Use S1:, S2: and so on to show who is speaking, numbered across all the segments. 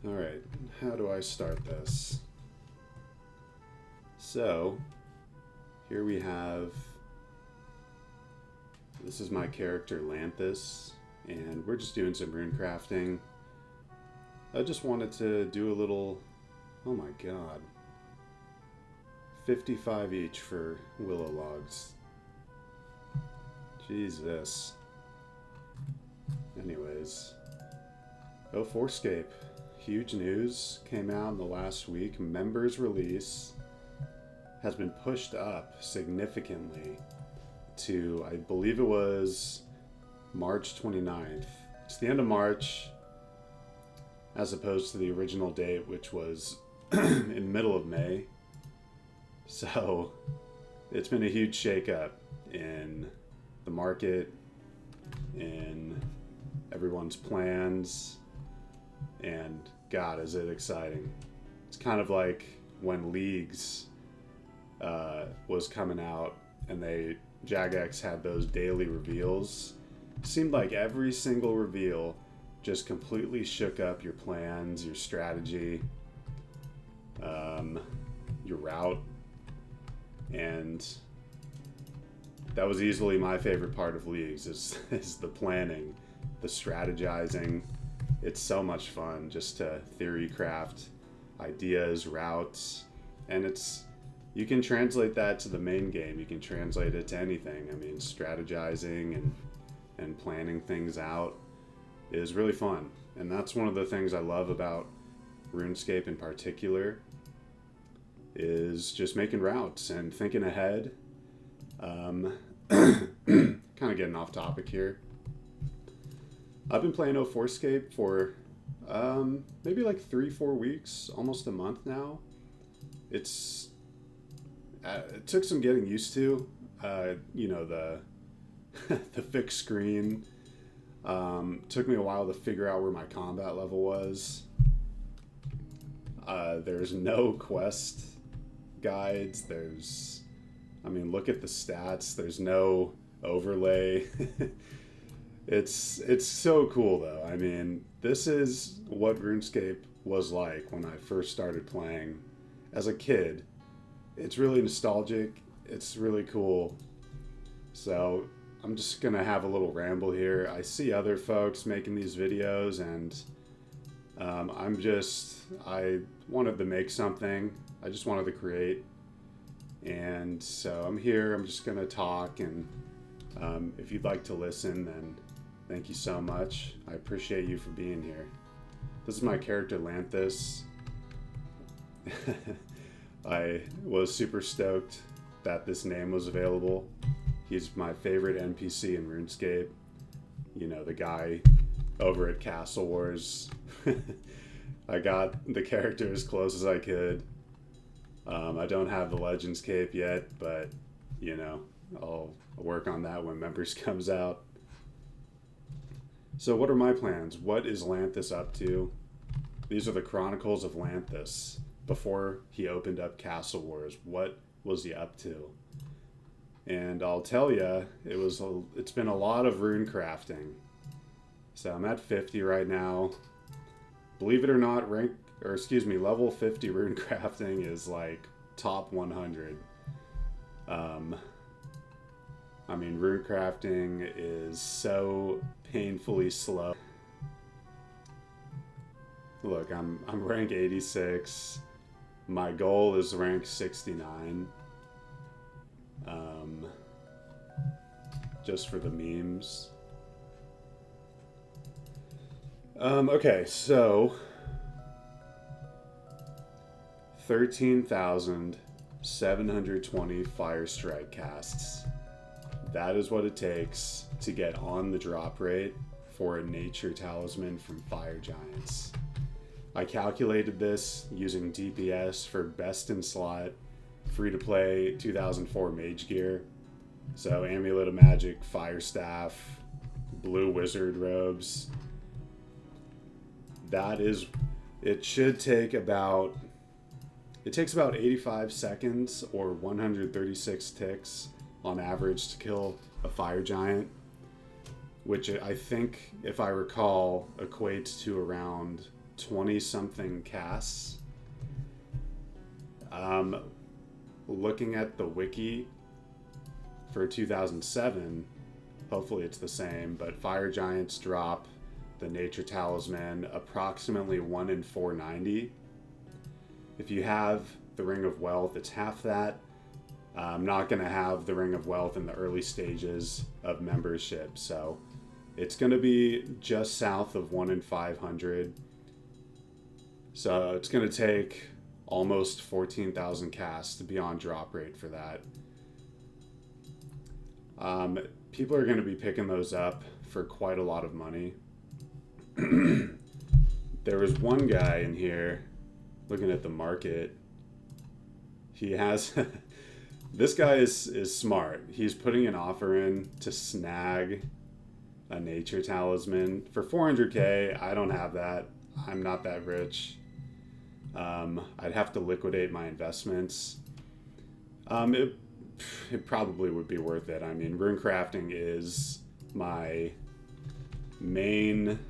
S1: Alright, how do I start this? So, here we have, this is my character Lanthus, and we're just doing some rune crafting. I just wanted to do a little, oh my god, 55 each for willow logs. Jesus. Anyways, 04Scape. Huge news came out in the last week. Members release has been pushed up significantly to, I believe it was March 29th. It's the end of March as opposed to the original date, which was in middle of May. So it's been a huge shakeup in the market, in everyone's plans, and God, is it exciting. It's kind of like when Leagues was coming out and Jagex had those daily reveals. It seemed like every single reveal just completely shook up your plans, your strategy, your route, and that was easily my favorite part of Leagues is the planning, the strategizing. It's so much fun just to theory craft ideas, routes, and you can translate that to the main game. You can translate it to anything. I mean, strategizing and planning things out is really fun. And that's one of the things I love about RuneScape in particular, is just making routes and thinking ahead. Kind of getting off topic here. I've been playing 04Scape for maybe like 3-4 weeks, almost a month now. It took some getting used to. The the fixed screen. Took me a while to figure out where my combat level was. There's no quest guides. Look at the stats. There's no overlay. It's so cool though. I mean, this is what RuneScape was like when I first started playing as a kid. It's really nostalgic. It's really cool. So I'm just gonna have a little ramble here. I see other folks making these videos, and I wanted to make something. I just wanted to create. And so I'm here. I'm just gonna talk, and if you'd like to listen, then thank you so much. I appreciate you for being here. This is my character Lanthus. I was super stoked that this name was available. He's my favorite NPC in RuneScape. You know, the guy over at Castle Wars. I got the character as close as I could. I don't have the Legends cape yet, but I'll work on that when Members comes out. So what are my plans? What is Lanthus up to? These are the Chronicles of Lanthus. Before he opened up Castle Wars, what was he up to? And I'll tell you, it's been a lot of rune crafting. So I'm at 50 right now. Believe it or not, level 50 rune crafting is like top 100. Rune crafting is so painfully slow. Look, I'm rank 86. My goal is rank 69. Just for the memes. Okay, so 13,720 Fire Strike casts. That is what it takes to get on the drop rate for a nature talisman from Fire Giants. I calculated this using DPS for best in slot, free to play 2004 mage gear. So Amulet of Magic, Fire Staff, Blue Wizard robes. It takes about 85 seconds or 136 ticks on average to kill a Fire Giant, which I think, if I recall, equates to around 20 something casts. Looking at the wiki for 2007, hopefully it's the same, but fire giants drop the nature talisman approximately 1 in 490. If you have the Ring of Wealth, it's half that. I'm not going to have the Ring of Wealth in the early stages of membership, so it's going to be just south of 1 in 500. So it's going to take almost 14,000 casts to be on drop rate for that. People are going to be picking those up for quite a lot of money. There was one guy in here looking at the market. He has this guy is smart. He's putting an offer in to snag a nature talisman for 400k. I don't have that. I'm not that rich. I'd have to liquidate my investments. It probably would be worth it. I mean, rune crafting is my main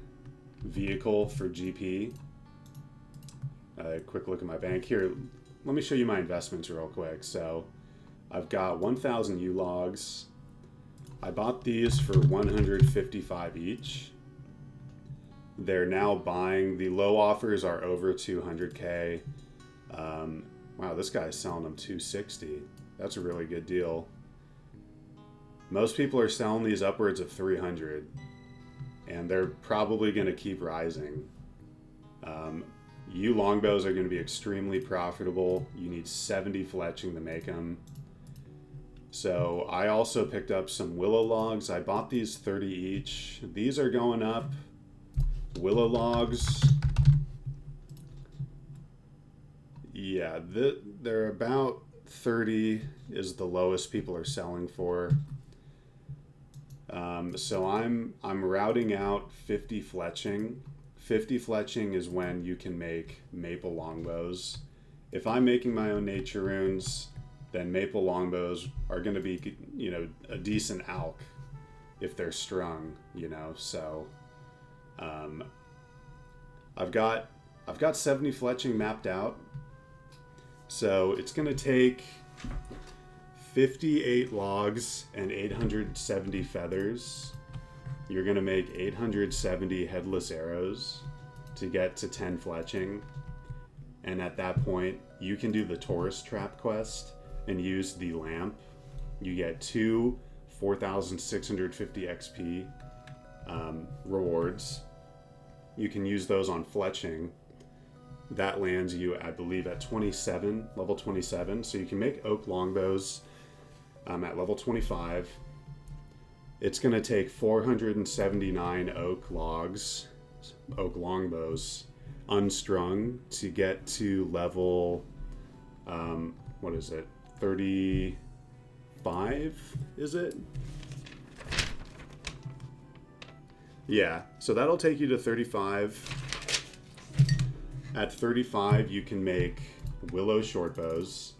S1: vehicle for GP. A quick look at my bank here. Let me show you my investments real quick. So I've got 1,000 U-logs. I bought these for 155 each. They're now buying. The low offers are over 200k. Wow, this guy's selling them 260. That's a really good deal. Most people are selling these upwards of 300, and they're probably going to keep rising. U longbows are going to be extremely profitable. You need 70 fletching to make them. So I also picked up some willow logs. I bought these 30 each. These are going up. Willow logs, yeah, they're about 30 is the lowest people are selling for. So I'm routing out 50 fletching. 50 fletching is when you can make maple longbows. If I'm making my own nature runes, then maple longbows are going to be, a decent alch if they're strung, so I've got 70 fletching mapped out. So it's going to take 58 logs and 870 feathers. You're going to make 870 headless arrows to get to 10 fletching. And at that point, you can do the tourist trap quest and use the lamp. You get 2 4,650 XP rewards. You can use those on fletching. That lands you, I believe, at level 27. So you can make oak longbows at level 25. It's going to take 479 oak longbows, unstrung, to get to level, 35, is it? Yeah, so that'll take you to 35. At 35, you can make willow shortbows.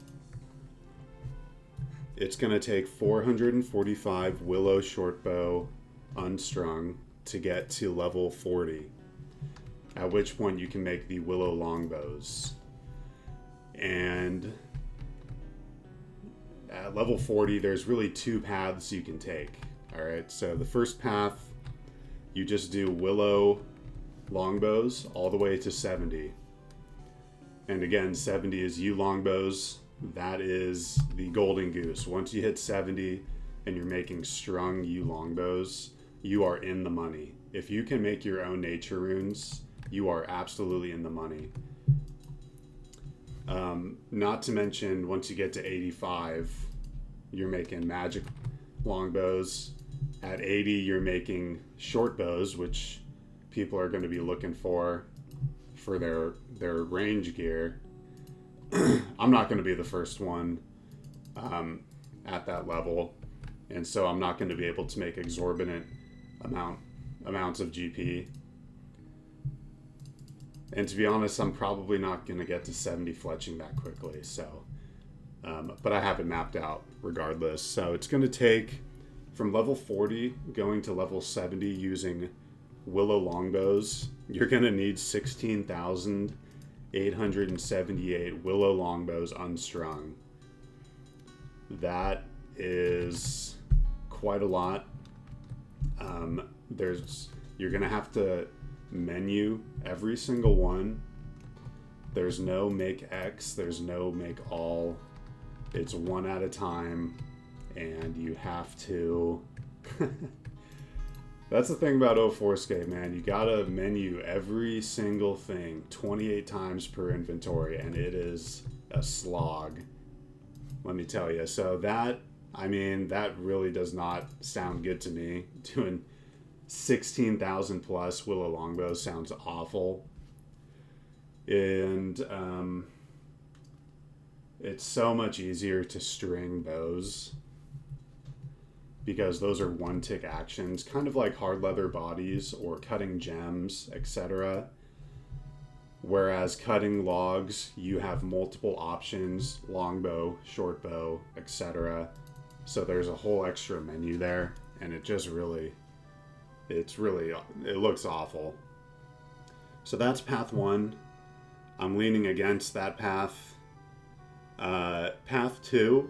S1: It's going to take 445 willow shortbow unstrung to get to level 40, at which point you can make the willow longbows. And at level 40, there's really 2 paths you can take. All right, so the first path, you just do willow longbows all the way to 70. And again, 70 is U longbows. That is the golden goose. Once you hit 70 and you're making strung U longbows, you are in the money. If you can make your own nature runes, you are absolutely in the money. Not to mention, once you get to 85, you're making magic longbows. At 80, you're making short bows, which people are going to be looking for their range gear. I'm not going to be the first one at that level, and so I'm not going to be able to make exorbitant amounts of GP. And to be honest, I'm probably not going to get to 70 fletching that quickly. So, but I have it mapped out regardless. So it's going to take from level 40 going to level 70 using willow longbows you're going to need 16,878 willow longbows unstrung. That is quite a lot. You're going to have to menu every single one. There's no make X, there's no make all. It's one at a time, and you have to... That's the thing about 04Scape, man. You gotta menu every single thing 28 times per inventory, and it is a slog, let me tell you. So that really does not sound good to me. Doing 16,000 plus willow longbows sounds awful. And it's so much easier to string bows because those are one tick actions, kind of like hard leather bodies or cutting gems, etc. Whereas cutting logs, you have multiple options: longbow, short bow, etc. So there's a whole extra menu there, and it looks awful. So that's path 1. I'm leaning against that path. Path 2,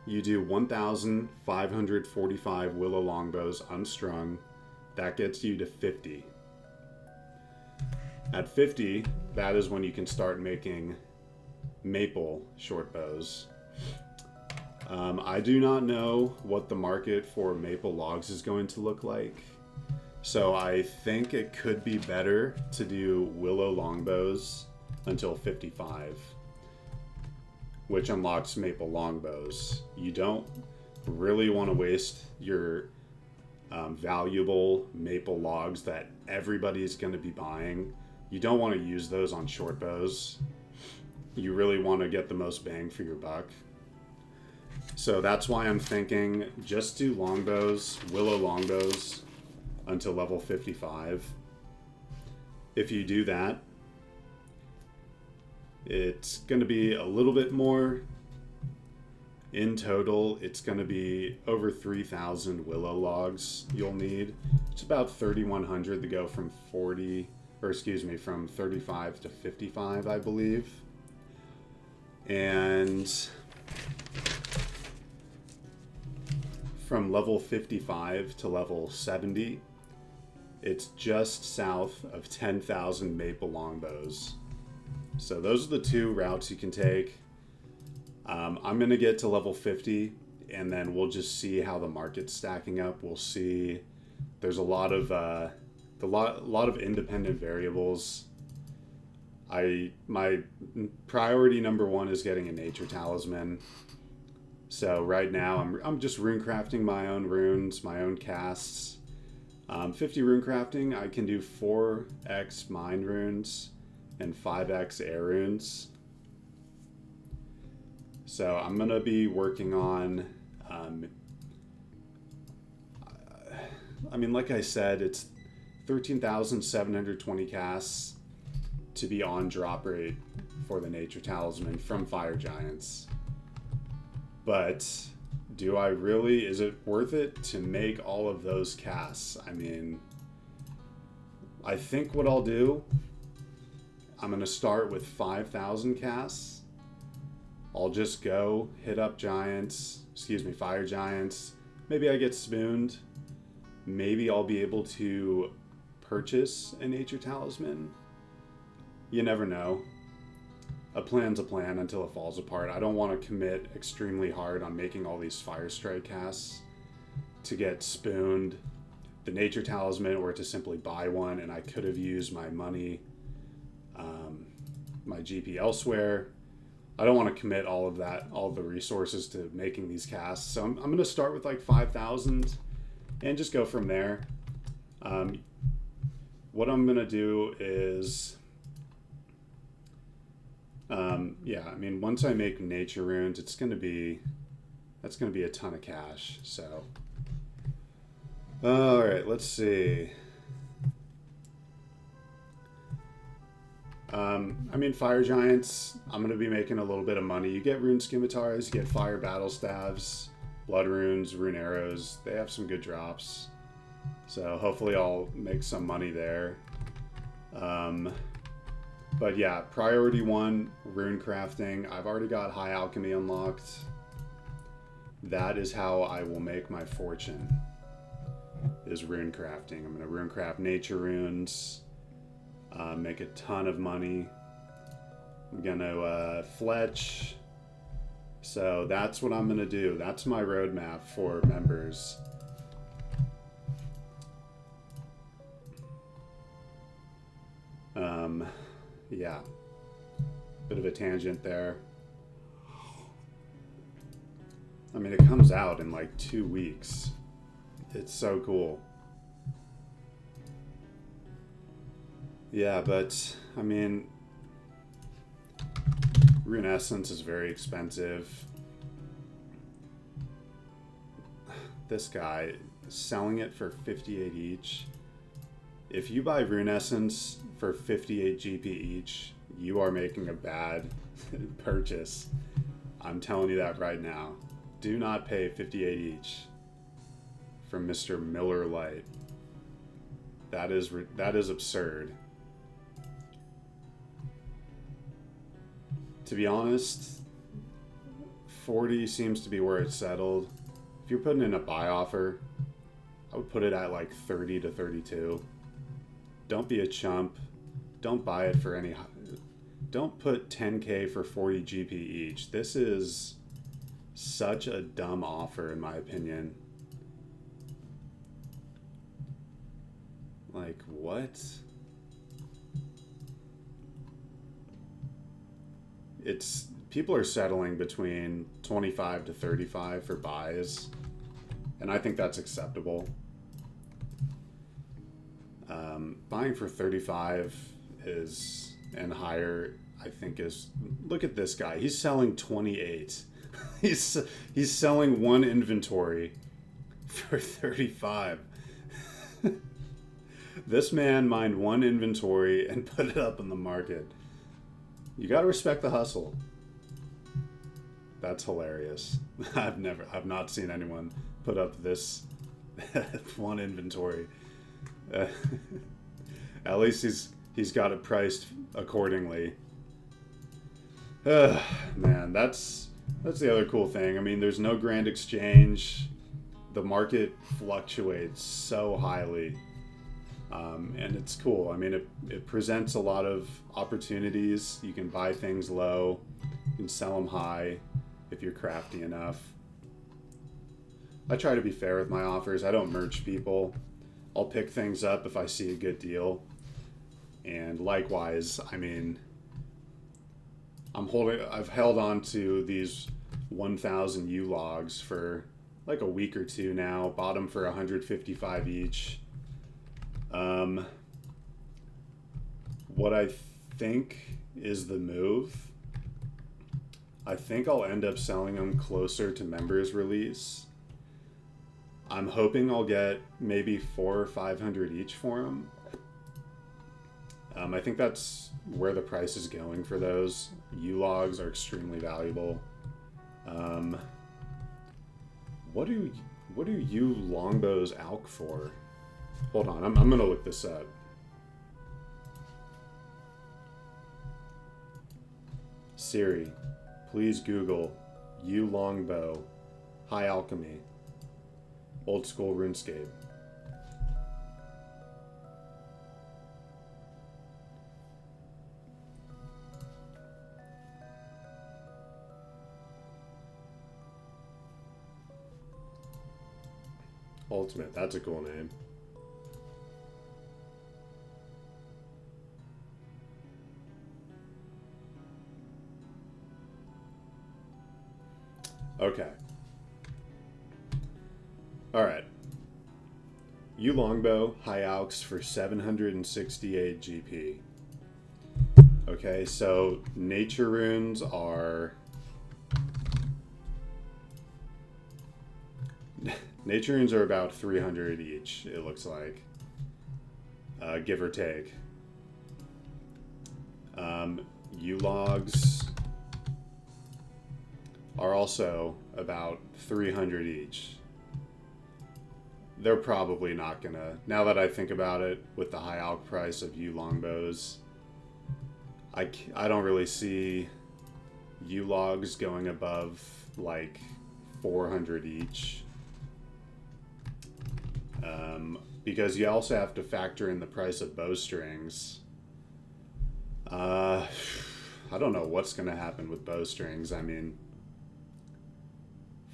S1: you do 1,545 willow longbows unstrung. That gets you to 50. At 50, that is when you can start making maple short bows. I do not know what the market for maple logs is going to look like. So I think it could be better to do willow longbows until 55, which unlocks maple longbows. You don't really want to waste your valuable maple logs that everybody's going to be buying. You don't want to use those on short bows. You really want to get the most bang for your buck. So that's why I'm thinking just do longbows, willow longbows, until level 55. If you do that, it's going to be a little bit more. In total, it's going to be over 3,000 willow logs you'll need. It's about 3,100 to go from 35 to 55, I believe. And from level 55 to level 70, it's just south of 10,000 maple longbows. So those are the two routes you can take. I'm going to get to level 50, and then we'll just see how the market's stacking up. We'll see. There's a lot of independent variables. My priority number 1 is getting a nature talisman. So right now I'm just rune crafting my own runes, my own casts. 50 rune crafting, I can do 4x mind runes and 5x air runes. So I'm going to be working on, like I said, it's 13,720 casts to be on drop rate for the nature talisman from fire giants. But is it worth it to make all of those casts? I think what I'll do, I'm going to start with 5,000 casts. I'll just go hit up fire giants. Maybe I get spooned. Maybe I'll be able to purchase a nature talisman. You never know. A plan's a plan until it falls apart. I don't want to commit extremely hard on making all these fire strike casts to get spooned. The nature talisman, or to simply buy one, and I could have used my money, my GP elsewhere. I don't want to commit all the resources to making these casts. So I'm going to start with like 5,000 and just go from there. What I'm going to do is, once I make nature runes, that's going to be a ton of cash. So, all right, let's see. Fire giants, I'm going to be making a little bit of money. You get rune scimitars, you get fire battle staves, blood runes, rune arrows. They have some good drops. So hopefully I'll make some money there. But yeah, priority one, rune crafting. I've already got high alchemy unlocked. That is how I will make my fortune, is rune crafting. I'm going to rune craft nature runes, make a ton of money. I'm going to fletch. So that's what I'm going to do. That's my roadmap for members. Yeah, bit of a tangent there. I mean, it comes out in like 2 weeks. It's so cool. Yeah, but I mean, Rune Essence is very expensive. This guy is selling it for 58 each. If you buy Rune Essence for 58 GP each, you are making a bad purchase. I'm telling you that right now. Do not pay 58 each from Mr. Miller Lite. That is absurd. To be honest, 40 seems to be where it's settled. If you're putting in a buy offer, I would put it at like 30 to 32. Don't be a chump. Don't buy it for any... Don't put 10k for 40 GP each. This is such a dumb offer, in my opinion. Like, what? It's... People are settling between 25 to 35 for buys. And I think that's acceptable. Buying for 35 is, and higher, I think is, look at this guy. He's selling 28. He's selling one inventory for 35. This man mined one inventory and put it up in the market. You gotta respect the hustle. That's hilarious. I've not seen anyone put up this one inventory. At least he's got it priced accordingly. Man, that's the other cool thing. I mean, there's no grand exchange. The market fluctuates so highly, and it's cool. I mean, it presents a lot of opportunities. You can buy things low, you can sell them high if you're crafty enough. I try to be fair with my offers. I don't merge people. I'll pick things up if I see a good deal. And likewise, I mean, I've held on to these 1,000 U logs for like a week or two now. Bought them for 155 each. What I think is the move, I think I'll end up selling them closer to members release. I'm hoping I'll get maybe 400 or 500 each for them. I think that's where the price is going for those. U-logs are extremely valuable. What do you longbows alch for? Hold on, I'm gonna look this up. Siri, please Google U longbow high alchemy old school RuneScape. Ultimate, that's a cool name. Okay. Alright. U longbow, high alchs for 768 GP. Okay, so nature runes are... Nature runes are about 300 each, it looks like. Give or take. U-logs are also about 300 each. they're probably not gonna. Now that I think about it, with the high alch price of U longbows, I don't really see U logs going above like 400 each. Because you also have to factor in the price of bowstrings. I don't know what's going to happen with bowstrings. I mean,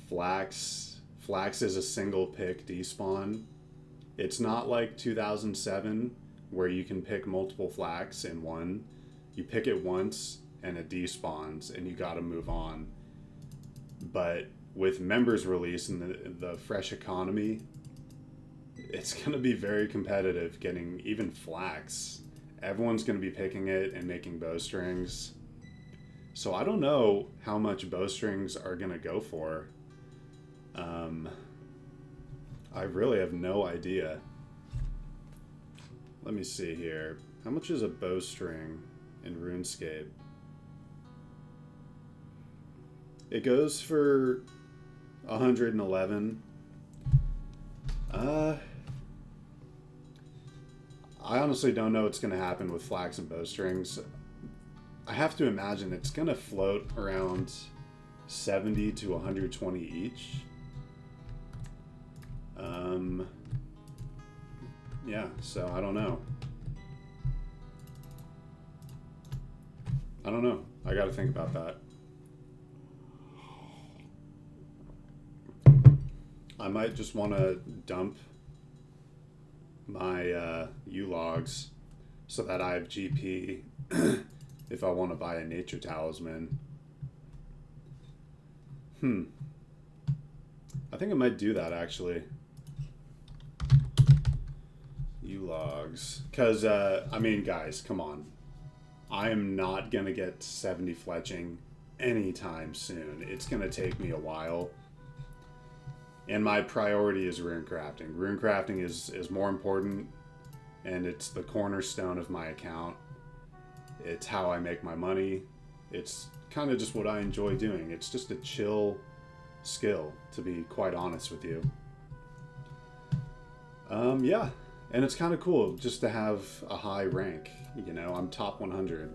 S1: flax is a single pick despawn. It's not like 2007 where you can pick multiple flax in one. You pick it once and it despawns and you got to move on. But with members release and the fresh economy, it's going to be very competitive getting even flax. Everyone's going to be picking it and making bowstrings. So I don't know how much bowstrings are going to go for. I really have no idea. Let me see here. How much is a bowstring in RuneScape? It goes for 111. I honestly don't know what's going to happen with flax and bowstrings. I have to imagine it's going to float around 70 to 120 each. Yeah, so I don't know. I got to think about that. I might just want to dump my U-logs so that I have GP if I want to buy a nature talisman. I think I might do that actually. U-logs. Because, I mean, guys, come on. I am not going to get 70 fletching anytime soon. It's going to take me a while. And my priority is rune crafting. Rune crafting is more important, and it's the cornerstone of my account. It's how I make my money. It's kind of just what I enjoy doing. It's just a chill skill, to be quite honest with you. Yeah, and it's kind of cool just to have a high rank. You know, I'm top 100.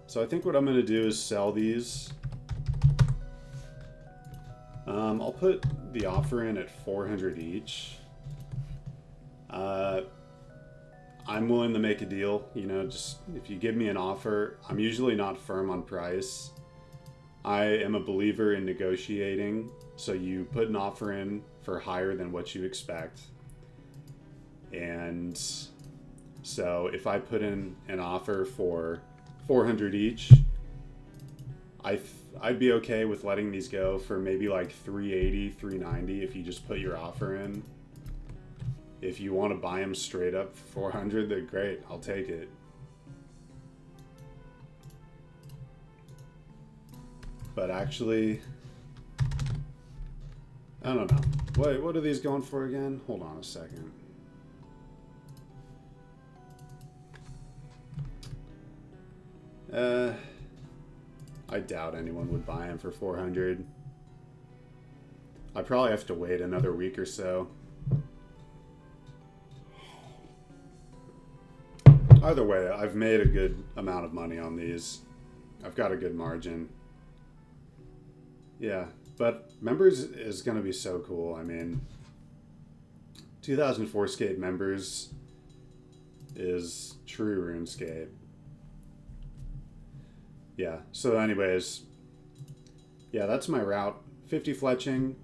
S1: So I think what I'm going to do is sell these. I'll put the offer in at 400 each. I'm willing to make a deal, you know, just if you give me an offer. I'm usually not firm on price. I am a believer in negotiating, so you put an offer in for higher than what you expect. And so if I put in an offer for 400 each, I'd be okay with letting these go for maybe like 380, 390 if you just put your offer in. If you want to buy them straight up for 400, they're great. I'll take it. But actually, I don't know. What are these going for again? Hold on a second. I doubt anyone would buy them for 400. I probably have to wait another week or so. Either way, I've made a good amount of money on these. I've got a good margin. Yeah, but members is going to be so cool. I mean, 04Scape members is true RuneScape. Yeah, so anyways, yeah, that's my route. 50 fletching,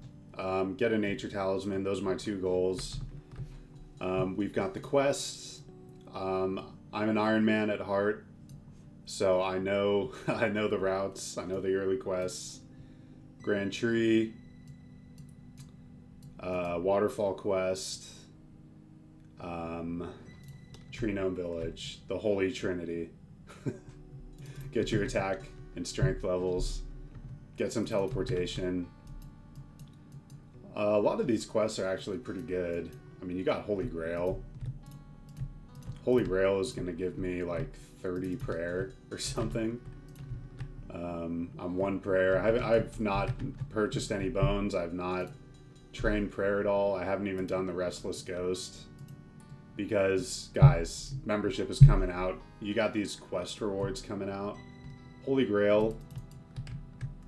S1: get a nature talisman. Those are my two goals. We've got the quests. I'm an Iron Man at heart, so I know I know the routes. I know the early quests. Grand Tree, Waterfall Quest, Tree Gnome Village, the Holy Trinity. Get your attack and strength levels. Get some teleportation. A lot of these quests are actually pretty good. I mean, you got Holy Grail. Holy Grail is going to give me like 30 prayer or something. I'm one prayer. I've not purchased any bones. I've not train prayer at all. I haven't even done the Restless Ghost. Because, guys, membership is coming out. You got these quest rewards coming out. Holy Grail,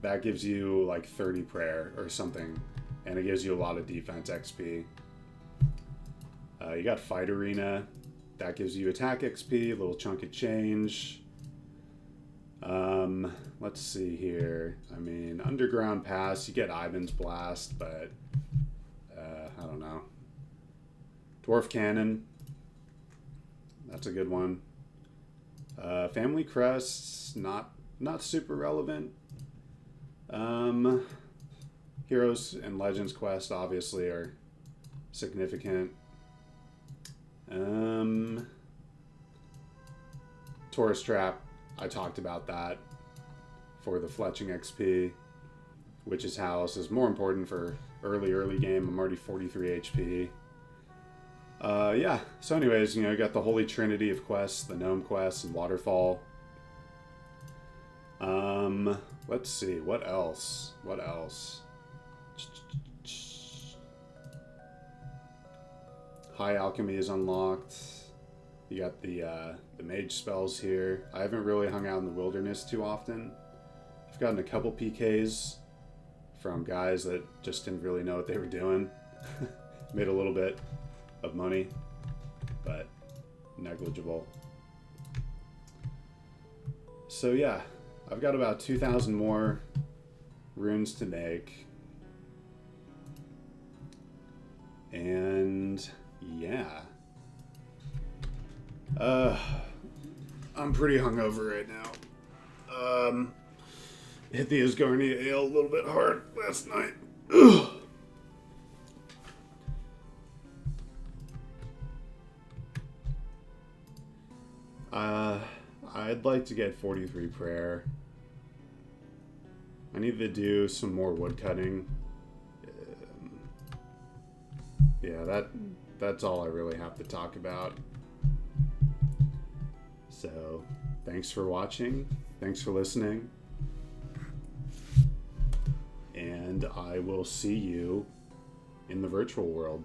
S1: that gives you like 30 prayer or something. And it gives you a lot of defense XP. You got Fight Arena. That gives you attack XP, a little chunk of change. Let's see here. I mean, Underground Pass, you get Ivan's Blast, but I don't know. Dwarf Cannon, that's a good one. Family Crests, not super relevant. Heroes and Legends Quest obviously are significant. Tourist Trap, I talked about that for the fletching XP. Witch's House is more important for early game. I'm already 43 HP. Yeah, so anyways, you got the Holy Trinity of quests, the Gnome Quest and Waterfall. Let's see, what else? High Alchemy is unlocked. You got the mage spells here. I haven't really hung out in the wilderness too often. I've gotten a couple PKs from guys that just didn't really know what they were doing. Made a little bit of money, but negligible. So yeah, I've got about 2,000 more runes to make. And yeah. I'm pretty hungover right now. Hit the Asgarnia Ale a little bit hard last night. I'd like to get 43 prayer. I need to do some more wood cutting. Yeah, that's all I really have to talk about. So, thanks for watching. Thanks for listening. And I will see you in the virtual world.